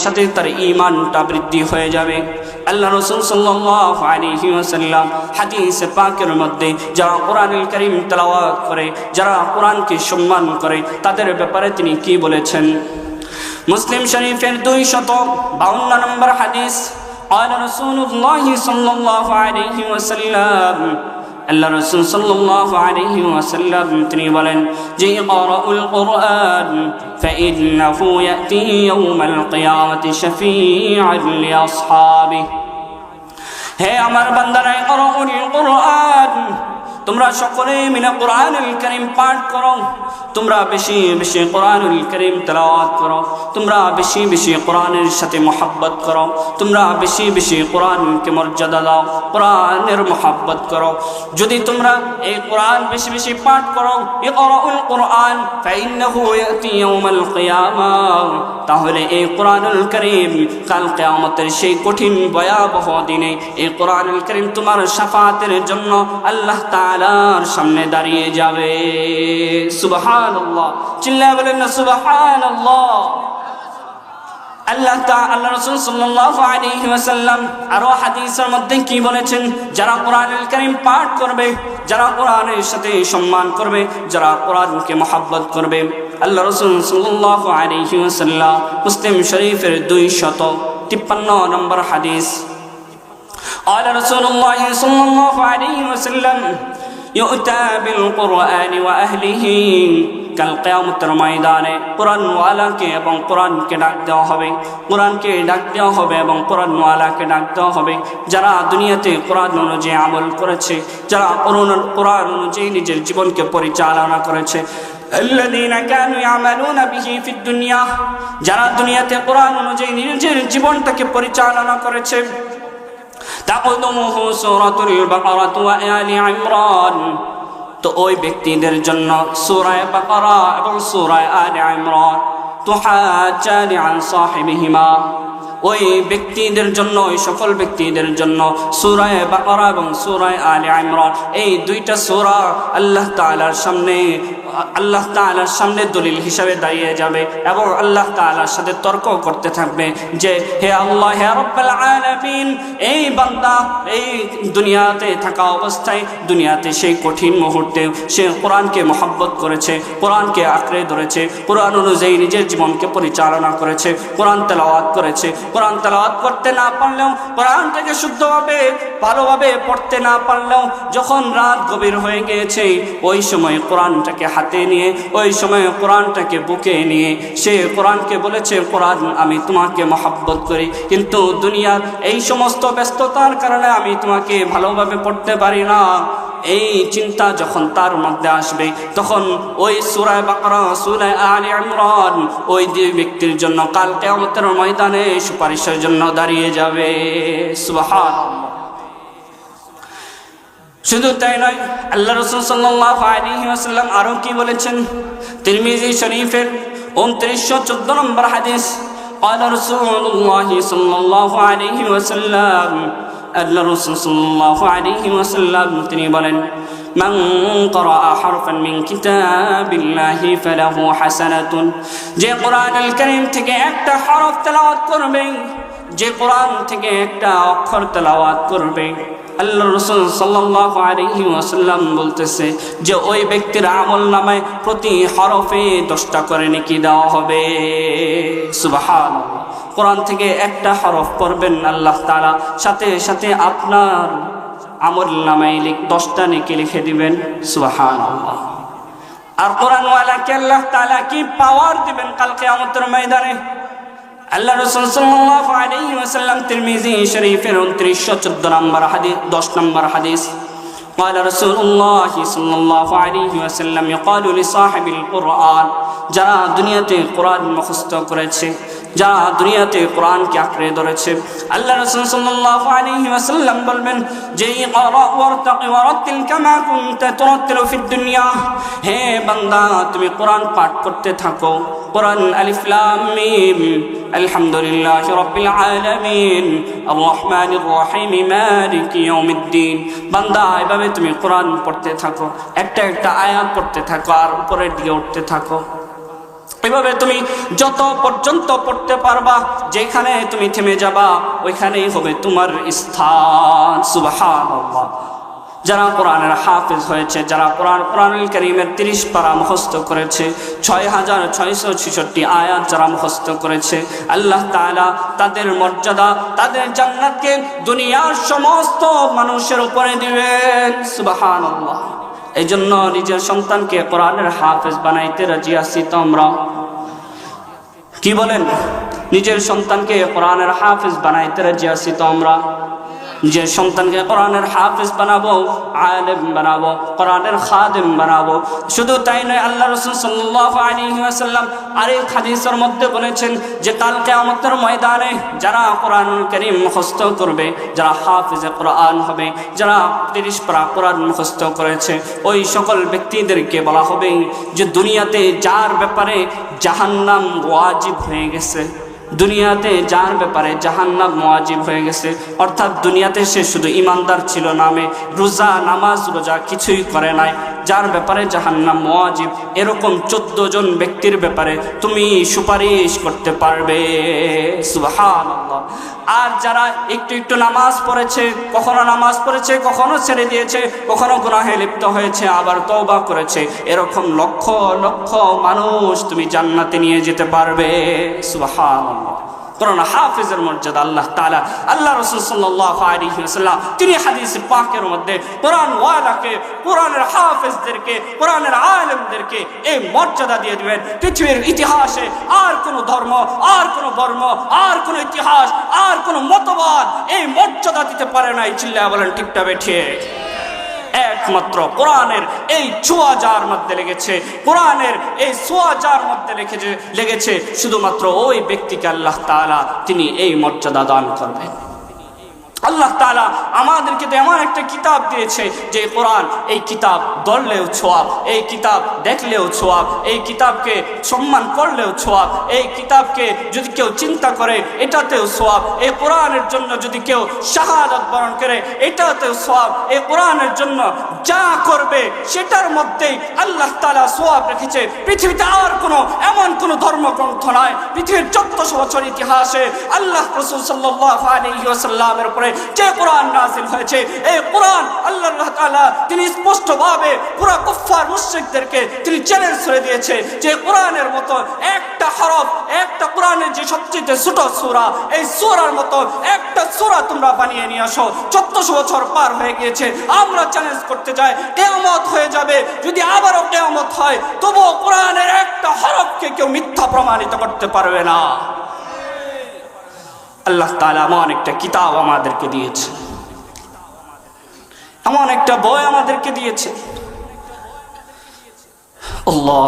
সাথে তার ঈমানটা বৃদ্ধি হয়ে যাবে। আল্লাহ রাসূল সাল্লাল্লাহু আলাইহি ওয়াসাল্লাম হাদিসে পাকের মধ্যে যারা কোরআনুল কারীম তেলাওয়াত করে, যারা কোরআনকে সম্মান করে, তাদের ব্যাপারে তিনি কি বলেছেন? মুসলিম শরীফের 252 নম্বর হাদিস, قال رسول الله صلى الله عليه وسلم, আল্লাহ রাসূল সাল্লাল্লাহু আলাইহি ওয়াসাল্লাম তিনি বলেন যে ইকরাউল কুরআন ফাইন্নাহু ইয়াতি ইয়াউমাল কিয়ামাতি শাফীআন লিআসহাবিহি। হে আমার বান্দারা, ইকরাউল কুরআন, তোমরা সকলে মিলে কোরআনুল কারীম পাঠ করো, তোমরা বেশি বেশি কোরআনুল কারীম তেলাওয়াত করো, তোমরা বেশি বেশি কোরআনের সাথে মহব্বত করো, তোমরা বেশি বেশি কোরআনকে মর্যাদা দাও, কোরআনের মহব্বত করো। যদি তোমরা এই কোরআন বেশি বেশি পাঠ করো, ইকরাউল কুরআন ফাইন্নাহু ইয়াতি ইয়াউমাল কিয়ামাহ, তাহলে এই কোরআনুল কারীম কাল কিয়ামতের সেই কঠিন ভয়াবহ দিনে এই কোরআনুল কারীম তোমার শাফাআতের জন্য আল্লাহ তাআলার সামনে দাঁড়িয়ে যাবে। সুবহানাল্লাহ, চিল্লায়ে বলেন না সুবহানাল্লাহ। আল্লাহ রাসূল সাল্লাল্লাহু আলাইহি ওয়াসাল্লাম আরো হাদিসের মধ্যে কি বলেছেন? যারা কোরআনুল কারীম পাঠ করবে, যারা কোরআনের সাথে সম্মান করবে, যারা কোরআনকে মহব্বত করবে, আল্লাহ রাসূল সাল্লাল্লাহু আলাইহি ওয়াসাল্লাম মুসলিম শরীফের 253 নম্বর হাদিস, قال رسول الله صلى الله عليه وسلم يؤتى بالقرآن وأهله, কাল কিয়ামতের ময়দানে কোরআনওয়ালাকে এবং কোরআনকে ডাক দেওয়া হবে, কোরআনকে ডাক দেওয়া হবে এবং কোরআনওয়ালাকে ডাক দেওয়া হবে। যারা দুনিয়াতে কোরআন অনুযায়ী আমল করেছে, যারা কোরআন অনুযায়ী নিজের জীবনকে পরিচালনা করেছে, আল্লাযীনা কানু ইয়ামালুনা বিহি ফিদ দুনিয়া, যারা দুনিয়াতে কোরআন অনুযায়ী নিজের জীবনটাকে পরিচালনা করেছে, তাকদুমুহু সূরাতুল বাকারা ওয়া আলি ইমরান, তো ওই ব্যক্তিদের জন্য সূরা বাকারা এবং সূরা আলি ইমরান তুহাজ্জানি আন সাহিবিহিমা, ওই ব্যক্তিদের জন্য, ওই সকল ব্যক্তিদের জন্য সূরা বাকারা এবং সূরা আলি ইমরান এই দুইটা সূরা আল্লাহ তাআলার সামনে দলিল হিসাবে দাঁড়িয়ে যাবে এবং আল্লাহ তাআলার সাথে তর্ক করতে থাকবে যে হে আল্লাহ, হে রব্বুল আলামিন, এই বান্দা এই দুনিয়াতে থাকা অবস্থায়, দুনিয়াতে সেই কঠিন মুহূর্তে সে কোরআনকে মহব্বত করেছে, কোরআনকে আঁকড়ে ধরেছে, কোরআন অনুযায়ী নিজের জীবনকে পরিচালনা করেছে, কোরআন তেলাওয়াত করেছে। কোরআন তেলাওয়াত করতে না পারলেও, কোরআনটাকে শুদ্ধভাবে ভালোভাবে পড়তে না পারলেও, যখন রাত গভীর হয়ে গিয়েছে ওই সময় কোরআনটাকে হাতে নিয়ে, ওই সময় কোরআনটাকে বুকে নিয়ে সে কোরআনকে বলেছে, কোরআন আমি তোমাকে মহব্বত করি, কিন্তু দুনিয়ার এই সমস্ত ব্যস্ততার কারণে আমি তোমাকে ভালোভাবে পড়তে পারি না। এই চিন্তা যখন তার মধ্যে আসবে, তখন ওই সূরা বাকারা, সূরা আলি ইমরান ওই দুই ব্যক্তির জন্য কাল কিয়ামতের ময়দানে সুপারিশের জন্য দাঁড়িয়ে যাবে। সুবহানাল্লাহ। শুধু তাই নয়, আল্লাহ রাসূল সাল্লাল্লাহু আলাইহি ওয়াসাল্লাম আরো কি বলেছেন? তিরমিজি শরীফের 2914 নম্বর হাদিস, قال رسول الله صلى الله عليه وسلم, আল্লাহ রাসূল সাল্লাল্লাহু আলাইহি ওয়াসাল্লাম তিনি বলেন, মান ক্বারা হারফান মিন কিতাবিল্লাহি ফালাহু হাসানাতুন, যে কোরআনুল কারীম থেকে একটা হরফ তেলাওয়াত করবে, যে কোরআন থেকে একটা অক্ষর তেলাওয়াত করবে, আল্লাহ রাসূল সাল্লাল্লাহু আলাইহি ওয়াসাল্লাম বলতেছে যে ওই ব্যক্তির আমলনামায় প্রতি হরফে 10টা করে নেকি দেওয়া হবে। সুবহানাল্লাহ। কোরআন থেকে একটা হরফ পড়বেন, আল্লাহ তাআলা সাথে সাথে আপনার আমলনামায় 10টা নেকি লিখে দিবেন। সুবহানাল্লাহ। আর কোরআনওয়ালাকে আল্লাহ তাআলা কি পাওয়ার দিবেন কাল কিয়ামতের ময়দানে। আল্লাহ রাসূল সাল্লাল্লাহু আলাইহি ওয়াসাল্লাম তিরমিজি শরীফের 2914 নম্বর হাদিস, 10 নম্বর হাদিস, قال رسول الله صلى الله عليه وسلم يقال لصاحب القرآن, যারা দুনিয়াতে কোরআন মুখস্থ করেছে, যারা দুনিয়াতে কোরআনকে আঁকড়ে ধরেছে, আল্লাহ রাসূল সাল্লাল্লাহু আলাইহি ওয়াসাল্লাম বলবেন যে ইকরা ওয়ারতাকি ওয়ারাতিল কামা কুনতা তুরাতিলু ফিদ দুনিয়া, হে বান্দা তুমি কোরআন পাঠ করতে থাকো। কোরআন আলিফ লাম মিম, আলহামদুলিল্লাহি রাব্বিল আলামিন, আর রহমানির রহিম, মালিকি ইয়াউমিদ্দিন। বান্দা এভাবে তুমি কোরআন পড়তে থাকো, একটা একটা আয়াত পড়তে থাকো আর উপরের দিকে উঠতে থাকো। এভাবে তুমি যত পর্যন্ত পড়তে পারবা, যেখানে তুমি থেমে যাবা ওইখানেই হবে তোমার স্থান। সুবহানাল্লাহ। যারা কোরআনের হাফেজ হয়েছে, যারা কোরআনুল কারীমের 30 পারা মুখস্থ করেছে, 6666 আয়াত যারা মুখস্থ করেছে, আল্লাহ তাআলা তাদের মর্যাদা, তাদের জান্নাতকে দুনিয়ার সমস্ত মানুষের উপরে দিবেন। সুবহানাল্লাহ। এই জন্য নিজের সন্তানকে কোরআনের হাফেজ বানাইতে রাজি আছি তো আমরা? কি বলেন? নিজের সন্তানকে কোরআনের হাফেজ বানাইতে রাজি আছি তো আমরা? যে সন্তানকে কোরআনের হাফেজ বানাবো, আলেম বানাবো, কোরআনের খাদেম বানাবো। শুধু তাই নয়, আল্লাহ রাসূল সাল্লাল্লাহু আলাইহি ওয়াসাল্লাম আরেক হাদিসের মধ্যে বলেছেন যে কাল কিয়ামতের ময়দানে যারা কোরআনুল কারীম মুখস্থ করবে, যারা হাফেজে কোরআন হবে, যারা 30 পারা কোরআন মুখস্থ করেছে, ওই সকল ব্যক্তিদেরকে বলা হবে যে দুনিয়াতে যার ব্যাপারে জাহান্নাম ওয়াজিব হয়ে গেছে, দুনিয়াতে যার ব্যাপারে জাহান্নাম ওয়াজিব হয়ে গেছে, অর্থাৎ দুনিয়াতে সে শুধু ইমানদার ছিল নামে, রোজা নামাজ রোজা কিছুই করে নাই, যার ব্যাপারে জাহান্নাম ওয়াজিব, এরকম 14 জন ব্যক্তির ব্যাপারে তুমি সুপারিশ করতে পারবে। সুবহানাল্লাহ। আর যারা একটু একটু নামাজ পড়েছে, কখনো নামাজ পড়েছে, কখনো ছেড়ে দিয়েছে, কখনো গুনাহে লিপ্ত হয়েছে, আবার তওবা করেছে, এরকম লক্ষ লক্ষ মানুষ তুমি জান্নাতে নিয়ে যেতে পারবে। সুবহানাল্লাহ। কোরআন হাফেজের মর্যাদা আল্লাহ তাআলা, আল্লাহ রাসূল সাল্লাল্লাহু আলাইহি ওয়াসাল্লাম তিনি হাদিসে পাকের মধ্যে কোরআন ওয়ালাকে, কোরআনের হাফেজদেরকে, কোরআনের আলেমদেরকে এই মর্যাদা দিয়ে দিবেন। পৃথিবীর ইতিহাসে আর কোনো ধর্ম, আর কোনো বর্ণ, আর কোনো ইতিহাস, আর কোনো মতবাদ এই মর্যাদা দিতে পারে নাই। চিল্লায়া বলেন ঠিক না বেঠিক? একমাত্র কোরআনের এই ছোঁয়াজার মধ্যে লেগেছে, কোরআনের এই ছোঁয়াজার মধ্যে লেগেছে শুধুমাত্র ওই ব্যক্তিকে আল্লাহ তাআলা তিনি এই মর্যাদা দান করবেন। আল্লাহ তাআলা আমাদেরকে তো এমন একটা কিতাব দিয়েছে যে কোরআন, এই কিতাব ধরলেও ছোঁয়াব, এই কিতাব দেখলেও ছোঁয়াব, এই কিতাবকে সম্মান করলেও ছোঁয়াব, এই কিতাবকে যদি কেউ চিন্তা করে এটাতেও ছোঁয়াব, এই কোরআনের জন্য যদি কেউ শাহাদাত বরণ করে এটাতেও ছোঁয়াব, এই কোরআনের জন্য যা করবে সেটার মধ্যেই আল্লাহ তাআলা ছোঁয়াব রেখেছে। পৃথিবীতে আর কোনো এমন কোনো ধর্মগ্রন্থ নয়, পৃথিবীর 1400 বছর ইতিহাসে আল্লাহ রাসূল সাল্লাল্লাহু আলাইহি ওয়াসাল্লামের উপরে যে কোরআন নাযিল হয়েছে, এই কোরআন আল্লাহ তাআলা তিনি স্পষ্টভাবে পুরো কুফফার মুশরিকদেরকে তিনি চ্যালেঞ্জ করে দিয়েছে যে কোরআনের মতো একটা হরফ, একটা কোরআনের যে সবচেয়ে ছোট সূরা, এই সূরার মতো একটা সূরা তোমরা বানিয়ে নিয়ে আসো। 1400 বছর পার হয়ে গিয়েছে, আমরা চ্যালেঞ্জ করতে যাই, কিয়ামত হয়ে যাবে, যদি আবারও কিয়ামত হয় তবুও কোরআনের একটা হরফকে কেউ মিথ্যা প্রমাণিত করতে পারবে না। আল্লাহ তাআলা এমন একটা কিতাব আমাদেরকে দিয়েছে, এমন একটা বই আমাদেরকে দিয়েছে। আল্লাহ।